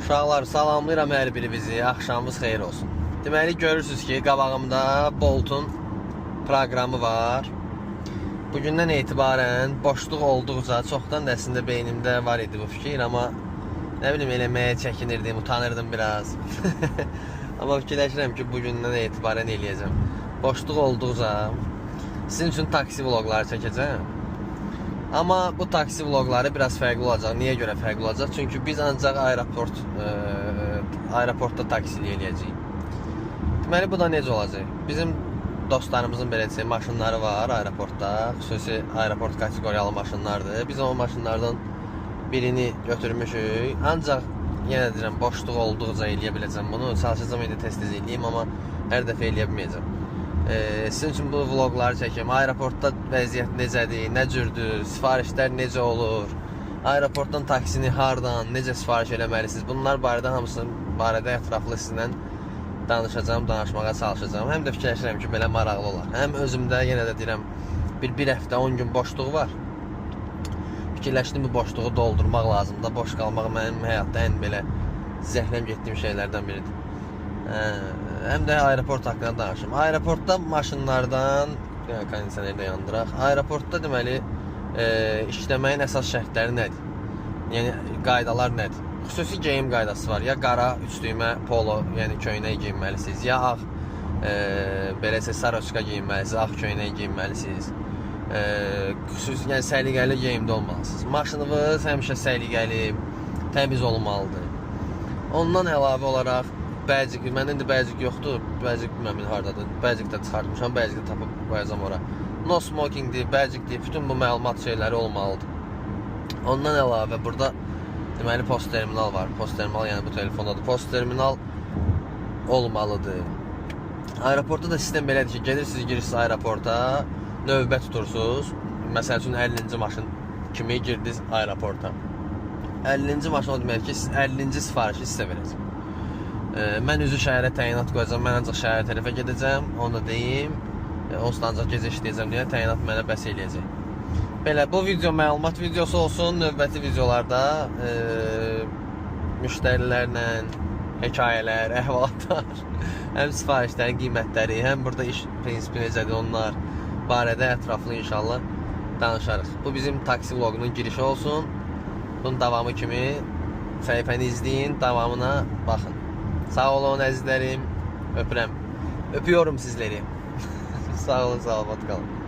Uşaqlar, salamlayıram hər biri bizi. Axşamınız xeyir olsun. Deməli, görürsünüz ki, qabağımda Bolt'un proqramı var. Bugündən etibarən boşluq olduqca, çoxdan da əslində beynimdə var idi bu fikir, amma nə bilim, eləməyə çəkinirdim, utanırdım biraz. Amma fikirləşirəm ki, bugündən etibarən eləyəcəm. Boşluq olduqca sizin üçün taksi vlogları çəkəcəm. Amma bu taksi vlogları biraz fərqli olacaq. Niyə görə fərqli olacaq? Çünki biz ancaq aeroportda taksili eləyəcəyik. Deməli, bu da necə olacaq? Bizim dostlarımızın beləcə maşınları var aeroportda. Xüsusi aeroport kateqoriyalı maşınlardır. Biz o maşınlardan birini götürmüşük. Ancaq yenə deyirəm, boşluq olduqca eləyə biləcəm bunu. Çalışacağım indi tez-tez eləyim, amma hər dəfə eləyə bilməyəcəm. Sizin üçün bu vlogları çəkeyim. Aeroportda vəziyyət necədir, nə cürdür, sifarişlər necə olur, aeroportdan taksini hardan, necə sifariş eləməlisiniz. Bunlar barədə hamısı ətraflı sizinlə danışacağım, danışmağa çalışacağım. Həm də fikirləşirəm ki, belə maraqlı olar. Həm özümdə yenə də deyirəm, bir həftə 10 gün boşluğu var. Fikirləşdim, bu boşluğu doldurmaq lazımdır. Boş qalmaq mənim həyatda ən belə zəhləm getdiyim şeylərdən biridir. Həm də aeroport haqqında danışım. Aeroportda maşınlardan, kondisioneri də yandıraq. Aeroportda deməli işləməyin əsas şərtləri nədir? Yəni qaydalar nədir? Xüsusi geyim qaydası var. Ya qara 3 düymə polo, yəni köynək geyinməlisiniz, ya ağ beləsə saroçka geyinməlisiniz, ağ köynək geyinməlisiniz. Xüsusi, yəni səliqəli geyimdə olmalısınız. Maşınınız həmişə səliqəli, təmiz olmalıdır. Ondan əlavə olaraq bəzək, məndə indi bəzək yoxdur, bəzək bilməm hardadır, bəzək də çıxartmışam, bəzək də tapıb qoyacam ora. No smokingdir, bəzəkdir, bütün bu məlumat şeyləri olmalıdır. Ondan əlavə burada deməli post terminal var. Post terminal yəni bu telefondadır. Post terminal olmalıdır. Aeroportda da sistem belədir ki, gedirsiniz, girirsiniz aeroporta, növbə tutursunuz. Məsəl üçün 50-ci maşın kimi girdiniz aeroporta. 50-ci maşın o demək ki, siz 50-ci sifarişi sizə verəcək. Mən üzü şəhərə təyinat qoyacam, mən ancaq şəhər tərəfə gedəcəm, onu da deyim. Onsuz da ancaq gecə işləyəcəm deyə təyinat mənə bəs eləyəcək. Belə, bu video məlumat videosu olsun, növbəti videolarda müştərilərlə hekayələr, əhvalatlar, həm sifarişlərin qiymətləri, həm burada iş prinsipi necədir onlar barədə ətraflı inşallah danışarıq. Bu bizim taksi vlogunun girişi olsun. Bunun davamı kimi səhifəni izləyin, davamına baxın. Sağ olun əzizlərim, öpürəm. Öpüyorum sizləri. Sağ olun, salamat qalın.